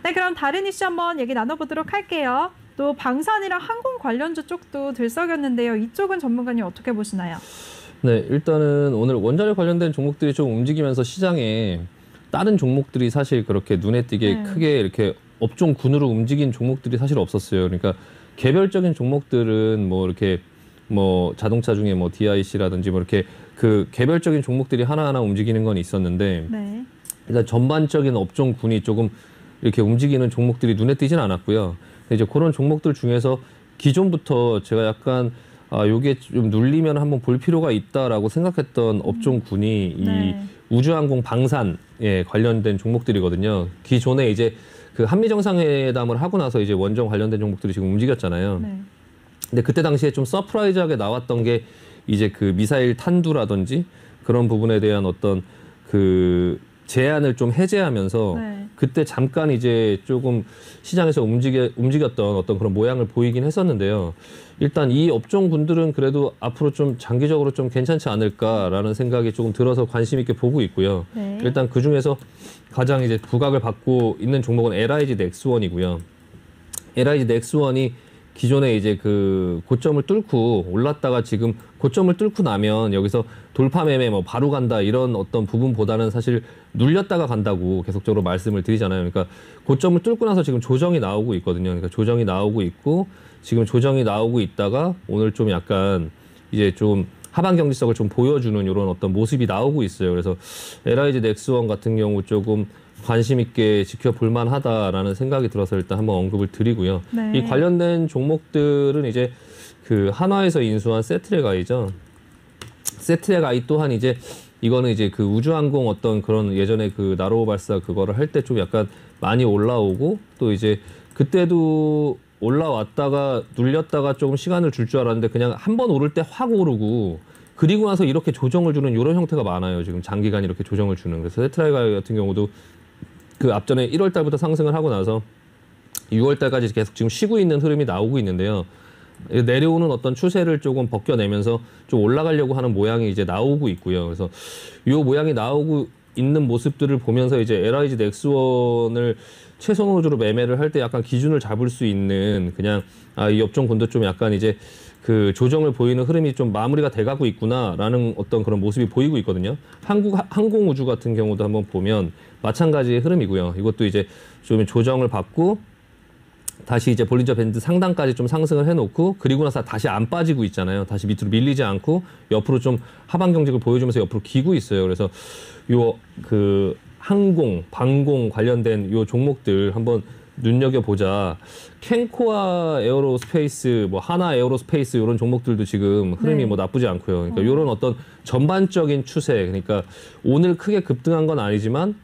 네, 그럼 다른 이슈 한번 얘기 나눠보도록 할게요. 또 방산이랑 항공 관련주 쪽도 들썩였는데요. 이쪽은 전문가님 어떻게 보시나요? 네, 일단은 오늘 원자력 관련된 종목들이 좀 움직이면서 시장에 다른 종목들이 사실 그렇게 눈에 띄게 크게 이렇게 업종군으로 움직인 종목들이 사실 없었어요. 그러니까 개별적인 종목들은 뭐 이렇게 뭐 자동차 중에 뭐 DIC라든지 뭐 이렇게 그 개별적인 종목들이 하나하나 움직이는 건 있었는데 일단 전반적인 업종군이 조금 이렇게 움직이는 종목들이 눈에 띄진 않았고요. 이제 그런 종목들 중에서 기존부터 제가 약간 요게 좀 눌리면 한번 볼 필요가 있다라고 생각했던 업종군이 이 우주항공 방산에 관련된 종목들이거든요. 기존에 이제 그 한미 정상회담을 하고 나서 이제 원전 관련된 종목들이 지금 움직였잖아요. 근데 그때 당시에 좀 서프라이즈하게 나왔던 게 이제 그 미사일 탄두라든지 그런 부분에 대한 어떤 그 제한을 좀 해제하면서 그때 잠깐 이제 조금 시장에서 움직였던 어떤 그런 모양을 보이긴 했었는데요. 일단 이 업종군들은 그래도 앞으로 좀 장기적으로 좀 괜찮지 않을까라는 생각이 조금 들어서 관심 있게 보고 있고요. 일단 그 중에서 가장 이제 부각을 받고 있는 종목은 LIG 넥스원이고요. LIG 넥스원이 기존에 이제 그 고점을 뚫고 올랐다가 지금 고점을 뚫고 나면 여기서 돌파 매매 뭐 바로 간다 이런 어떤 부분보다는 사실 눌렸다가 간다고 계속적으로 말씀을 드리잖아요. 그러니까 고점을 뚫고 나서 지금 조정이 나오고 있거든요. 그러니까 조정이 나오고 있고 지금 조정이 나오고 있다가 오늘 좀 약간 이제 좀 하반 경직성을 좀 보여주는 이런 어떤 모습이 나오고 있어요. 그래서 LIG 넥스원 같은 경우 조금 관심 있게 지켜볼 만하다라는 생각이 들어서 일단 한번 언급을 드리고요. 이 관련된 종목들은 이제 그 한화에서 인수한 세트랙아이죠. 세트랙아이 또한 이제 이거는 이제 그 우주항공 어떤 그런 예전에 그 나로호 발사 그거를 할 때 좀 약간 많이 올라오고 또 이제 그때도 올라왔다가 눌렸다가 조금 시간을 줄 줄 알았는데 그냥 한 번 오를 때 확 오르고 그리고 나서 이렇게 조정을 주는 이런 형태가 많아요. 지금 장기간 이렇게 조정을 주는. 그래서 세트랙아이 같은 경우도 그 앞전에 1월 달부터 상승을 하고 나서 6월 달까지 계속 지금 쉬고 있는 흐름이 나오고 있는데요. 내려오는 어떤 추세를 조금 벗겨내면서 좀 올라가려고 하는 모양이 이제 나오고 있고요. 그래서 이 모양이 나오고 있는 모습들을 보면서 이제 LIG 넥스원을 최선호주로 매매를 할 때 약간 기준을 잡을 수 있는 그냥 이 업종군도 좀 약간 이제 그 조정을 보이는 흐름이 좀 마무리가 돼가고 있구나라는 어떤 그런 모습이 보이고 있거든요. 항공우주 같은 경우도 한번 보면 마찬가지의 흐름이고요. 이것도 이제 좀 조정을 받고 다시 이제 볼린저 밴드 상단까지 좀 상승을 해놓고 그리고 나서 다시 안 빠지고 있잖아요. 다시 밑으로 밀리지 않고 옆으로 좀 하반 경직을 보여주면서 옆으로 기고 있어요. 그래서 요 그 항공, 방공 관련된 요 종목들 한번 눈여겨보자. 캔코아 에어로스페이스, 뭐 하나 에어로스페이스 이런 종목들도 지금 흐름이 뭐 나쁘지 않고요. 그러니까 이런 어떤 전반적인 추세, 그러니까 오늘 크게 급등한 건 아니지만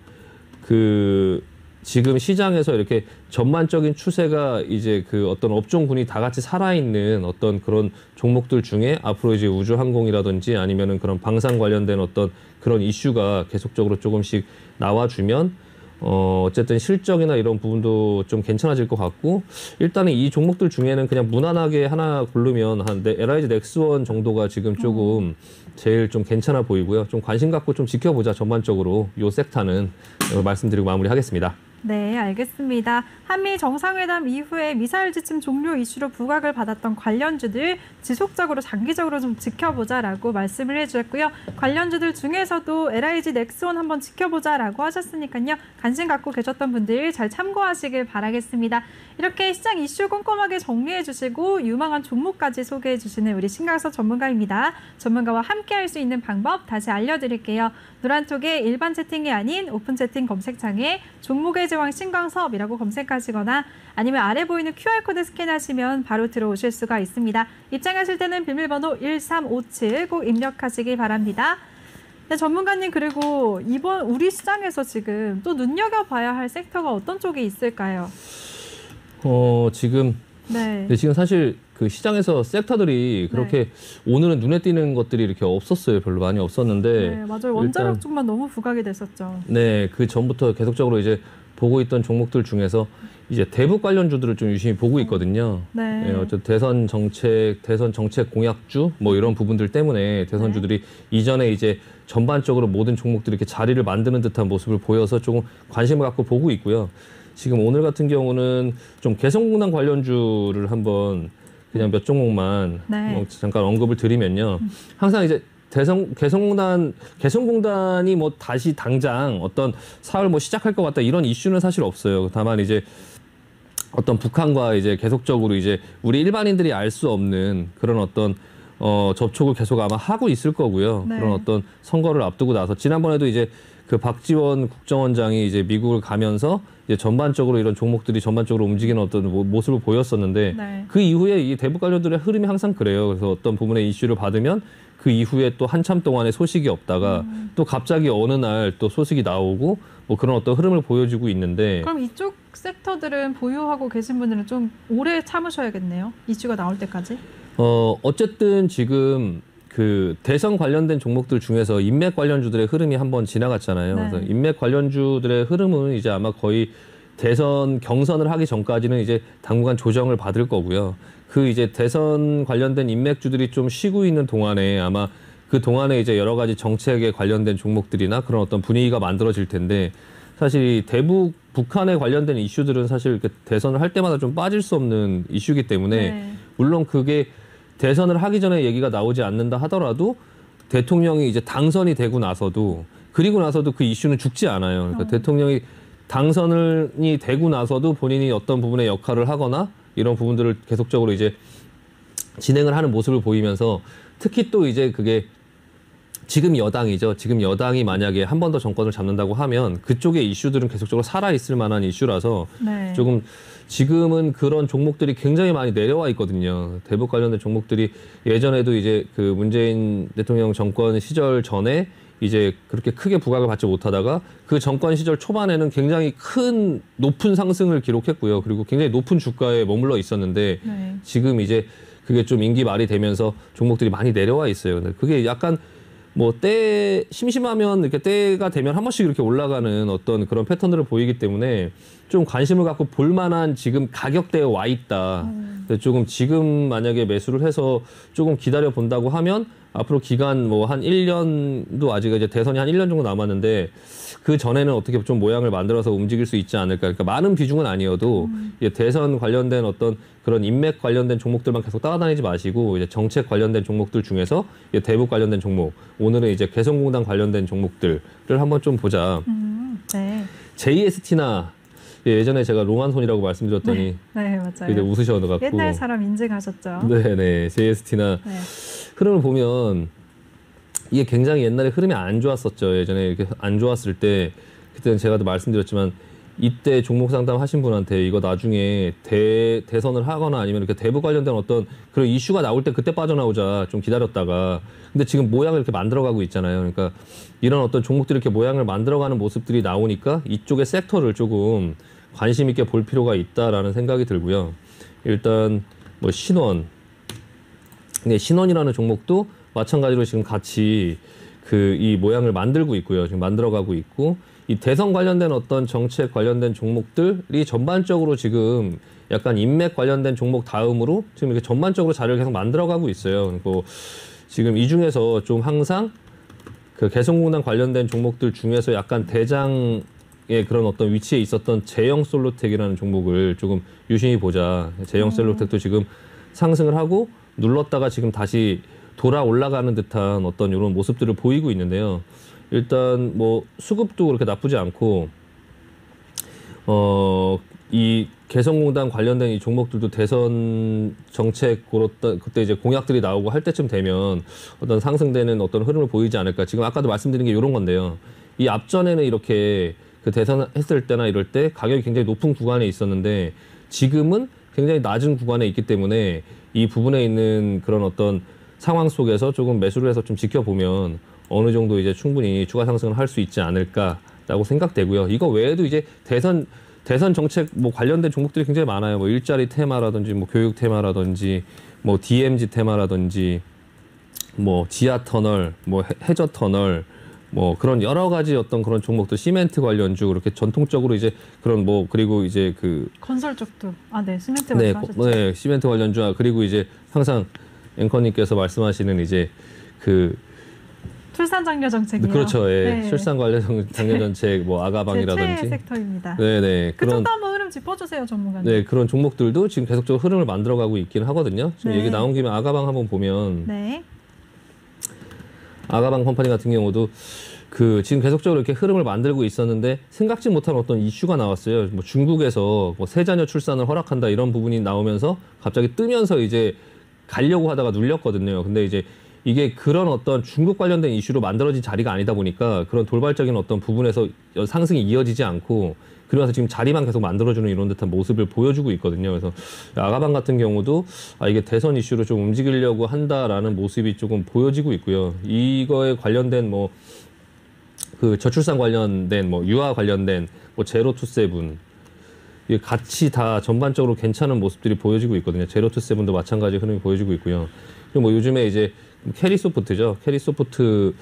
그 지금 시장에서 이렇게 전반적인 추세가 이제 그 어떤 업종군이 다 같이 살아있는 어떤 그런 종목들 중에 앞으로 이제 우주항공이라든지 아니면은 그런 방산 관련된 어떤 그런 이슈가 계속적으로 조금씩 나와주면 어쨌든 실적이나 이런 부분도 좀 괜찮아질 것 같고 일단은 이 종목들 중에는 그냥 무난하게 하나 고르면 한 LIG 넥스원 정도가 지금 조금 제일 좀 괜찮아 보이고요. 좀 관심 갖고 좀 지켜보자 전반적으로 요 섹터는 말씀드리고 마무리하겠습니다. 네, 알겠습니다. 한미 정상회담 이후에 미사일 지침 종료 이슈로 부각을 받았던 관련주들 지속적으로 장기적으로 좀 지켜보자라고 말씀을 해주셨고요. 관련주들 중에서도 LIG 넥스원 한번 지켜보자라고 하셨으니까요. 관심 갖고 계셨던 분들 잘 참고하시길 바라겠습니다. 이렇게 시장 이슈 꼼꼼하게 정리해 주시고 유망한 종목까지 소개해 주시는 우리 신강석 전문가입니다. 전문가와 함께 할 수 있는 방법 다시 알려드릴게요. 노란톡에 일반 채팅이 아닌 오픈 채팅 검색창에 종목의 제왕 신강섭이라고 검색하시거나 아니면 아래 보이는 QR코드 스캔하시면 바로 들어오실 수가 있습니다. 입장하실 때는 비밀번호 1357 꼭 입력하시기 바랍니다. 네, 전문가님 그리고 이번 우리 시장에서 지금 또 눈여겨봐야 할 섹터가 어떤 쪽에 있을까요? 지금 지금 사실 그 시장에서 섹터들이 그렇게 오늘은 눈에 띄는 것들이 이렇게 없었어요. 별로 많이 없었는데. 네, 맞아요. 원자력 쪽만 너무 부각이 됐었죠. 네, 그 전부터 계속적으로 이제 보고 있던 종목들 중에서 이제 대북 관련주들을 좀 유심히 보고 있거든요. 네, 어쨌든 대선 정책 공약주 뭐 이런 부분들 때문에 대선주들이 이전에 이제 전반적으로 모든 종목들이 이렇게 자리를 만드는 듯한 모습을 보여서 조금 관심을 갖고 보고 있고요. 지금 오늘 같은 경우는 좀 개성공단 관련주를 한번 그냥 몇 종목만 네. 잠깐 언급을 드리면요. 항상 이제 개성공단이 뭐 다시 당장 어떤 사업을 뭐 시작할 것 같다 이런 이슈는 사실 없어요. 다만 이제 어떤 북한과 이제 계속적으로 이제 우리 일반인들이 알 수 없는 그런 어떤 접촉을 계속 아마 하고 있을 거고요. 네. 그런 어떤 선거를 앞두고 나서 지난번에도 이제 그 박지원 국정원장이 이제 미국을 가면서 이제 전반적으로 이런 종목들이 전반적으로 움직이는 어떤 모습을 보였었는데 네. 그 이후에 이 대북 관련들의 흐름이 항상 그래요. 그래서 어떤 부분의 이슈를 받으면 그 이후에 또 한참 동안에 소식이 없다가 또 갑자기 어느 날 또 소식이 나오고 뭐 그런 어떤 흐름을 보여주고 있는데 그럼 이쪽 섹터들은 보유하고 계신 분들은 좀 오래 참으셔야겠네요. 이슈가 나올 때까지. 어쨌든 지금 그 대선 관련된 종목들 중에서 인맥 관련주들의 흐름이 한번 지나갔잖아요. 네. 그래서 인맥 관련주들의 흐름은 이제 아마 거의 대선 경선을 하기 전까지는 이제 당분간 조정을 받을 거고요. 그 이제 대선 관련된 인맥주들이 좀 쉬고 있는 동안에 아마 그 동안에 이제 여러 가지 정책에 관련된 종목들이나 그런 어떤 분위기가 만들어질 텐데 사실 이 대북 북한에 관련된 이슈들은 사실 이렇게 대선을 할 때마다 좀 빠질 수 없는 이슈이기 때문에 네. 물론 그게 대선을 하기 전에 얘기가 나오지 않는다 하더라도 대통령이 이제 당선이 되고 나서도 그리고 나서도 그 이슈는 죽지 않아요. 그러니까 대통령이 당선이 되고 나서도 본인이 어떤 부분의 역할을 하거나 이런 부분들을 계속적으로 이제 진행을 하는 모습을 보이면서 특히 또 이제 그게 지금 여당이죠. 지금 여당이 만약에 한 번 더 정권을 잡는다고 하면 그쪽의 이슈들은 계속적으로 살아있을 만한 이슈라서 네. 조금 지금은 그런 종목들이 굉장히 많이 내려와 있거든요. 대북 관련된 종목들이 예전에도 이제 그 문재인 대통령 정권 시절 전에 이제 그렇게 크게 부각을 받지 못하다가 그 정권 시절 초반에는 굉장히 큰 높은 상승을 기록했고요. 그리고 굉장히 높은 주가에 머물러 있었는데 네. 지금 이제 그게 좀 임기 말이 되면서 종목들이 많이 내려와 있어요. 근데 그게 약간 뭐 심심하면 이렇게 때가 되면 한 번씩 이렇게 올라가는 어떤 그런 패턴들을 보이기 때문에 좀 관심을 갖고 볼 만한 지금 가격대에 와 있다. 근데 조금 지금 만약에 매수를 해서 조금 기다려 본다고 하면 앞으로 기간 뭐 한 1년도 아직 이제 대선이 한 1년 정도 남았는데 그 전에는 어떻게 좀 모양을 만들어서 움직일 수 있지 않을까. 그러니까 많은 비중은 아니어도 이제 대선 관련된 어떤 그런 인맥 관련된 종목들만 계속 따라다니지 마시고 이제 정책 관련된 종목들 중에서 이제 대북 관련된 종목, 오늘은 이제 개성공단 관련된 종목들을 한번 좀 보자. 네. JST나 예전에 제가 롱한손이라고 말씀드렸더니 네, 맞아요. 이제 웃으셔갖고 옛날 사람 인증하셨죠. 네네 JST나 네. 흐름을 보면 이게 굉장히 옛날에 흐름이 안 좋았었죠. 예전에 이렇게 안 좋았을 때 그때는 제가 도 말씀드렸지만 이때 종목 상담 하신 분한테 이거 나중에 대선을 하거나 아니면 이렇게 대북 관련된 어떤 그런 이슈가 나올 때 그때 빠져나오자 좀 기다렸다가 근데 지금 모양을 이렇게 만들어가고 있잖아요. 그러니까 이런 어떤 종목들이 이렇게 모양을 만들어가는 모습들이 나오니까 이쪽의 섹터를 조금 관심 있게 볼 필요가 있다라는 생각이 들고요. 일단 뭐 신원, 네, 신원이라는 종목도 마찬가지로 지금 같이 그 이 모양을 만들고 있고요. 지금 만들어가고 있고 이 대선 관련된 어떤 정책 관련된 종목들이 전반적으로 지금 약간 인맥 관련된 종목 다음으로 지금 이렇게 전반적으로 자리를 계속 만들어가고 있어요. 그리고 지금 이 중에서 좀 항상 그 개성공단 관련된 종목들 중에서 약간 대장의 그런 어떤 위치에 있었던 제형솔로텍이라는 종목을 조금 유심히 보자. 제형솔로텍도 지금 상승을 하고 눌렀다가 지금 다시 돌아 올라가는 듯한 어떤 이런 모습들을 보이고 있는데요. 일단 뭐 수급도 그렇게 나쁘지 않고 이 개성공단 관련된 이 종목들도 대선 정책 그때 이제 공약들이 나오고 할 때쯤 되면 어떤 상승되는 어떤 흐름을 보이지 않을까. 지금 아까도 말씀드린 게 이런 건데요. 이 앞전에는 이렇게 그 대선 했을 때나 이럴 때 가격이 굉장히 높은 구간에 있었는데 지금은 굉장히 낮은 구간에 있기 때문에 이 부분에 있는 그런 어떤 상황 속에서 조금 매수를 해서 좀 지켜보면 어느 정도 이제 충분히 추가 상승을 할 수 있지 않을까라고 생각되고요. 이거 외에도 이제 대선 정책 뭐 관련된 종목들이 굉장히 많아요. 뭐 일자리 테마라든지 뭐 교육 테마라든지 뭐 DMZ 테마라든지 뭐 지하 터널, 뭐 해저 터널 뭐 그런 여러 가지 어떤 그런 종목들 시멘트 관련주 그렇게 전통적으로 이제 그런 뭐 그리고 이제 그 건설 쪽도 네, 시멘트 네, 말씀하셨죠. 네, 시멘트 관련주 그리고 이제 항상 앵커님께서 말씀하시는 이제 그 출산 장려 정책이요. 그렇죠. 예. 네. 출산 관련 장려 정책 뭐 제 아가방이라든지 최애 섹터입니다. 네네 그쪽도 한번 좀 짚어주세요, 전문가님. 네, 그런 종목들도 지금 계속적으로 흐름을 만들어가고 있긴 하거든요. 지금 네. 얘기 나온 김에 아가방 한번 보면 네. 아가방 컴퍼니 같은 경우도 그 지금 계속적으로 이렇게 흐름을 만들고 있었는데 생각지 못한 어떤 이슈가 나왔어요. 뭐 중국에서 뭐 세자녀 출산을 허락한다 이런 부분이 나오면서 갑자기 뜨면서 이제 가려고 하다가 눌렸거든요. 근데 이제 이게 그런 어떤 중국 관련된 이슈로 만들어진 자리가 아니다 보니까 그런 돌발적인 어떤 부분에서 상승이 이어지지 않고 그러면서 지금 자리만 계속 만들어주는 이런 듯한 모습을 보여주고 있거든요. 그래서 아가방 같은 경우도 이게 대선 이슈로 좀 움직이려고 한다라는 모습이 조금 보여지고 있고요. 이거에 관련된 뭐 그 저출산 관련된 뭐 유아 관련된 뭐 제로 투 세븐 이게 같이 다 전반적으로 괜찮은 모습들이 보여지고 있거든요. 제로 투 세븐도 마찬가지 흐름이 보여지고 있고요. 그리고 뭐 요즘에 이제 캐리소프트죠. 캐리소프트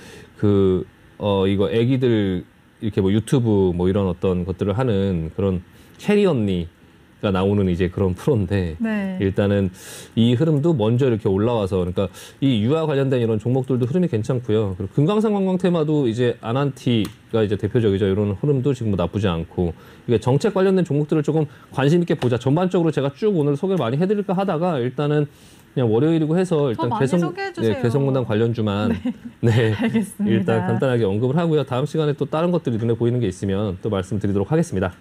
이거 애기들 이렇게 뭐 유튜브 뭐 이런 어떤 것들을 하는 그런 캐리 언니가 나오는 이제 그런 프로인데 네. 일단은 이 흐름도 먼저 이렇게 올라와서 그러니까 이 유아 관련된 이런 종목들도 흐름이 괜찮고요. 그리고 금강산 관광 테마도 이제 아난티가 이제 대표적이죠. 이런 흐름도 지금 뭐 나쁘지 않고 이게 정책 관련된 종목들을 조금 관심 있게 보자. 전반적으로 제가 쭉 오늘 소개를 많이 해드릴까 하다가 일단은 그냥 월요일이고 해서 일단 개성공단 관련주만 네, 알겠습니다. 일단 간단하게 언급을 하고요. 다음 시간에 또 다른 것들이 눈에 보이는 게 있으면 또 말씀드리도록 하겠습니다.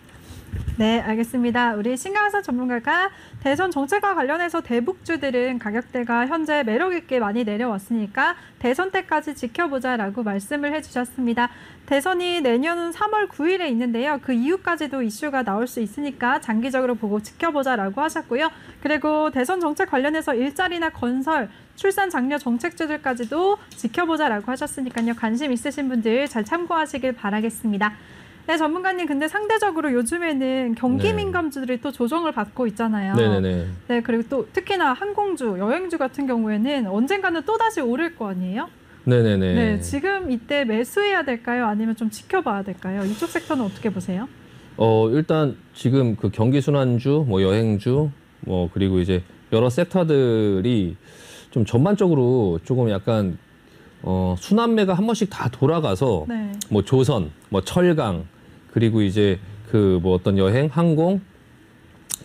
네, 알겠습니다. 우리 신강사 전문가가 대선 정책과 관련해서 대북주들은 가격대가 현재 매력 있게 많이 내려왔으니까 대선 때까지 지켜보자라고 말씀을 해주셨습니다. 대선이 내년 3월 9일에 있는데요. 그 이후까지도 이슈가 나올 수 있으니까 장기적으로 보고 지켜보자라고 하셨고요. 그리고 대선 정책 관련해서 일자리나 건설, 출산 장려 정책주들까지도 지켜보자라고 하셨으니까요. 관심 있으신 분들 잘 참고하시길 바라겠습니다. 네, 전문가님, 근데 상대적으로 요즘에는 경기 민감주들이 또 조정을 받고 있잖아요. 네네네. 네, 그리고 또 특히나 항공주, 여행주 같은 경우에는 언젠가는 또 다시 오를 거 아니에요? 네네네. 네, 지금 이때 매수해야 될까요? 아니면 좀 지켜봐야 될까요? 이쪽 섹터는 어떻게 보세요? 일단 지금 그 경기 순환주, 뭐 여행주, 뭐 그리고 이제 여러 섹터들이 좀 전반적으로 조금 약간 순환매가 한 번씩 다 돌아가서 네. 뭐 조선, 뭐 철강, 그리고 이제 그 뭐 어떤 여행, 항공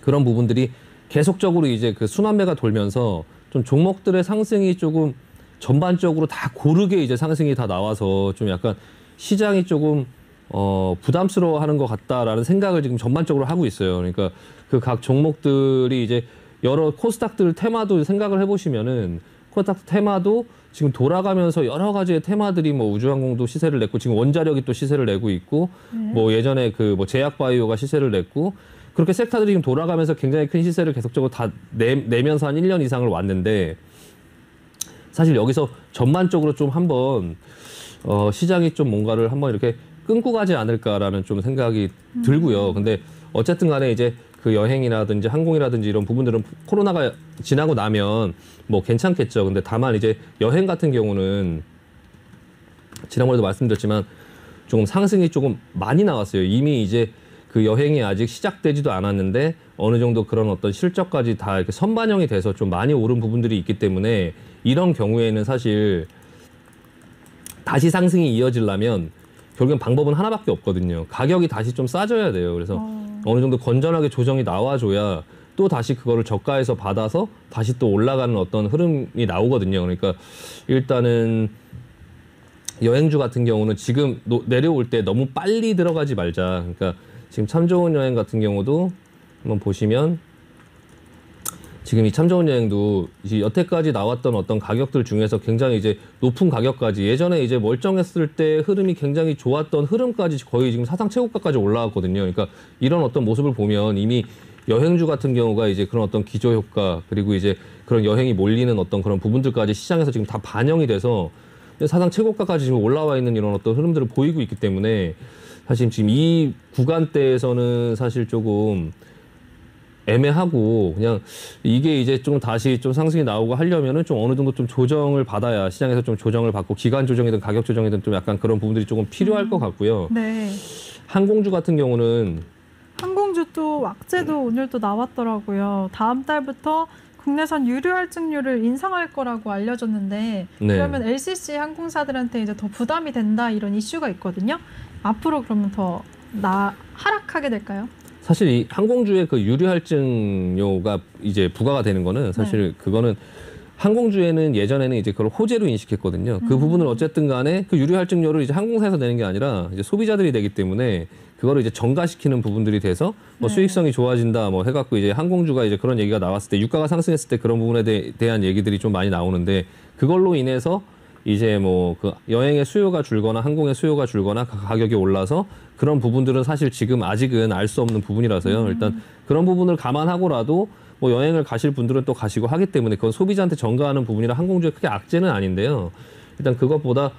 그런 부분들이 계속적으로 이제 그 순환매가 돌면서 좀 종목들의 상승이 조금 전반적으로 다 고르게 이제 상승이 다 나와서 좀 약간 시장이 조금 부담스러워하는 것 같다라는 생각을 지금 전반적으로 하고 있어요. 그러니까 그 각 종목들이 이제 여러 코스닥들 테마도 생각을 해보시면은 코스닥 테마도 지금 돌아가면서 여러 가지의 테마들이 뭐 우주항공도 시세를 냈고 지금 원자력이 또 시세를 내고 있고 뭐 예전에 그 뭐 제약바이오가 시세를 냈고 그렇게 섹터들이 지금 돌아가면서 굉장히 큰 시세를 계속적으로 다 내면서 한 1년 이상을 왔는데 사실 여기서 전반적으로 좀 한번 시장이 좀 뭔가를 한번 이렇게 끊고 가지 않을까라는 좀 생각이 들고요. 근데 어쨌든 간에 이제 그 여행이라든지 항공이라든지 이런 부분들은 코로나가 지나고 나면 뭐 괜찮겠죠. 근데 다만 이제 여행 같은 경우는 지난번에도 말씀드렸지만 조금 상승이 조금 많이 나왔어요. 이미 이제 그 여행이 아직 시작되지도 않았는데 어느 정도 그런 어떤 실적까지 다 이렇게 선반영이 돼서 좀 많이 오른 부분들이 있기 때문에 이런 경우에는 사실 다시 상승이 이어지려면 결국엔 방법은 하나밖에 없거든요. 가격이 다시 좀 싸져야 돼요. 그래서 어느 정도 건전하게 조정이 나와줘야 또 다시 그거를 저가에서 받아서 다시 또 올라가는 어떤 흐름이 나오거든요. 그러니까 일단은 여행주 같은 경우는 지금 내려올 때 너무 빨리 들어가지 말자. 그러니까 지금 참 좋은 여행 같은 경우도 한번 보시면 지금 이 참 좋은 여행도 이제 여태까지 나왔던 어떤 가격들 중에서 굉장히 이제 높은 가격까지 예전에 이제 멀쩡했을 때 흐름이 굉장히 좋았던 흐름까지 거의 지금 사상 최고가까지 올라왔거든요. 그러니까 이런 어떤 모습을 보면 이미 여행주 같은 경우가 이제 그런 어떤 기저 효과 그리고 이제 그런 여행이 몰리는 어떤 그런 부분들까지 시장에서 지금 다 반영이 돼서 사상 최고가까지 지금 올라와 있는 이런 어떤 흐름들을 보이고 있기 때문에 사실 지금 이 구간대에서는 사실 조금 애매하고 그냥 이게 이제 좀 다시 좀 상승이 나오고 하려면은 좀 어느 정도 좀 조정을 받아야 시장에서 좀 조정을 받고 기간 조정이든 가격 조정이든 좀 약간 그런 부분들이 조금 필요할 것 같고요. 네. 항공주 같은 경우는 항공주 또 왁제도 오늘 또 나왔더라고요. 다음 달부터 국내선 유료 할증료를 인상할 거라고 알려졌는데 그러면 LCC 항공사들한테 이제 더 부담이 된다 이런 이슈가 있거든요. 앞으로 그러면 더 하락하게 될까요? 사실 이 항공주의 그 유류 할증료가 이제 부과가 되는 거는 사실 그거는 항공주에는 예전에는 이제 그걸 호재로 인식했거든요. 그 부분을 어쨌든 간에 그 유류 할증료를 이제 항공사에서 내는 게 아니라 이제 소비자들이 내기 때문에 그거를 이제 전가시키는 부분들이 돼서 뭐 수익성이 좋아진다 뭐 해갖고 이제 항공주가 이제 그런 얘기가 나왔을 때 유가가 상승했을 때 그런 부분에 대한 얘기들이 좀 많이 나오는데 그걸로 인해서 이제 뭐 그 여행의 수요가 줄거나 항공의 수요가 줄거나 가격이 올라서 그런 부분들은 사실 지금 아직은 알 수 없는 부분이라서요. 일단 그런 부분을 감안하고라도 뭐 여행을 가실 분들은 또 가시고 하기 때문에 그건 소비자한테 전가하는 부분이라 항공주의 크게 악재는 아닌데요. 일단 그것보다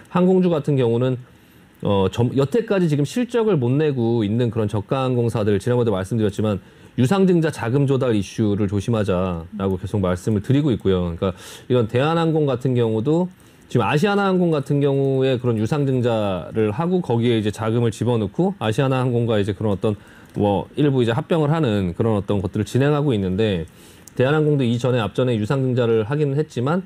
항공주 같은 경우는 여태까지 지금 실적을 못 내고 있는 그런 저가 항공사들 지난번에도 말씀드렸지만 유상증자 자금 조달 이슈를 조심하자라고 계속 말씀을 드리고 있고요. 그러니까 이런 대한항공 같은 경우도 지금 아시아나항공 같은 경우에 그런 유상증자를 하고 거기에 이제 자금을 집어넣고 아시아나항공과 이제 그런 어떤 뭐 일부 이제 합병을 하는 그런 어떤 것들을 진행하고 있는데 대한항공도 이전에 앞전에 유상증자를 하기는 했지만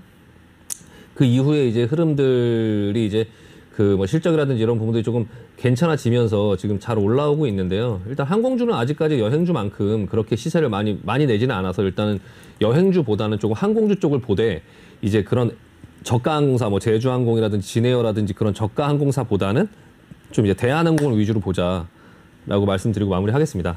그 이후에 이제 흐름들이 이제 그 뭐 실적이라든지 이런 부분들이 조금 괜찮아지면서 지금 잘 올라오고 있는데요. 일단 항공주는 아직까지 여행주만큼 그렇게 시세를 많이 내지는 않아서 일단은 여행주보다는 조금 항공주 쪽을 보되 이제 그런 저가 항공사 뭐 제주항공이라든지 진에어라든지 그런 저가 항공사보다는 좀 이제 대한항공을 위주로 보자라고 말씀드리고 마무리하겠습니다.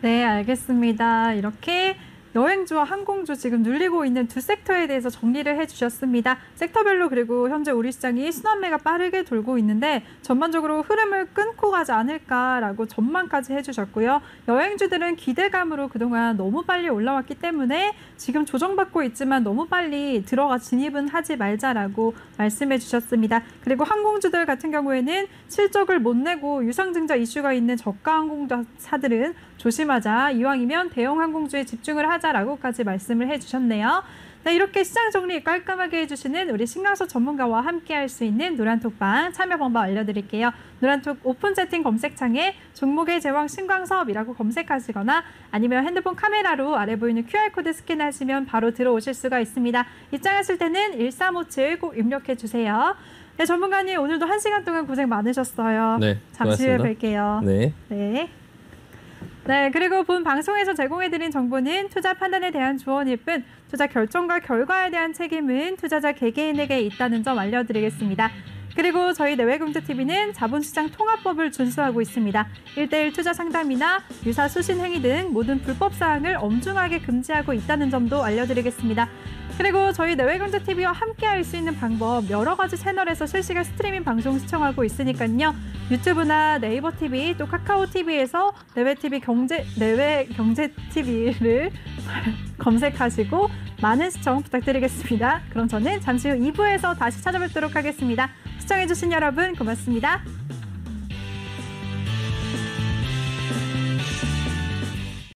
네, 알겠습니다. 이렇게 여행주와 항공주 지금 눌리고 있는 두 섹터에 대해서 정리를 해주셨습니다. 섹터별로 그리고 현재 우리 시장이 순환매가 빠르게 돌고 있는데 전반적으로 흐름을 끊고 가지 않을까라고 전망까지 해주셨고요. 여행주들은 기대감으로 그동안 너무 빨리 올라왔기 때문에 지금 조정받고 있지만 너무 빨리 들어가 진입은 하지 말자라고 말씀해 주셨습니다. 그리고 항공주들 같은 경우에는 실적을 못 내고 유상증자 이슈가 있는 저가 항공사들은 조심하자. 이왕이면 대형 항공주에 집중을 하자라고까지 말씀을 해주셨네요. 네, 이렇게 시장 정리 깔끔하게 해주시는 우리 신강서 전문가와 함께 할 수 있는 노란톡방 참여 방법 알려드릴게요. 노란톡 오픈 채팅 검색창에 종목의 제왕 신광섭이라고 검색하시거나 아니면 핸드폰 카메라로 아래 보이는 QR코드 스캔하시면 바로 들어오실 수가 있습니다. 입장하실 때는 1357 꼭 입력해주세요. 네, 전문가님 오늘도 1시간 동안 고생 많으셨어요. 네, 잠시 후에 고맙습니다. 뵐게요. 네. 네. 네, 그리고 본 방송에서 제공해드린 정보는 투자 판단에 대한 조언일 뿐 투자 결정과 결과에 대한 책임은 투자자 개개인에게 있다는 점 알려드리겠습니다. 그리고 저희 내외경제TV는 자본시장 통합법을 준수하고 있습니다. 1:1 투자 상담이나 유사 수신 행위 등 모든 불법 사항을 엄중하게 금지하고 있다는 점도 알려드리겠습니다. 그리고 저희 내외경제TV와 함께 할 수 있는 방법 여러 가지 채널에서 실시간 스트리밍 방송 시청하고 있으니까요. 유튜브나 네이버 TV 또 카카오 TV에서 내외경제TV를 검색하시고 많은 시청 부탁드리겠습니다. 그럼 저는 잠시 후 2부에서 다시 찾아뵙도록 하겠습니다. 시청해주신 여러분 고맙습니다.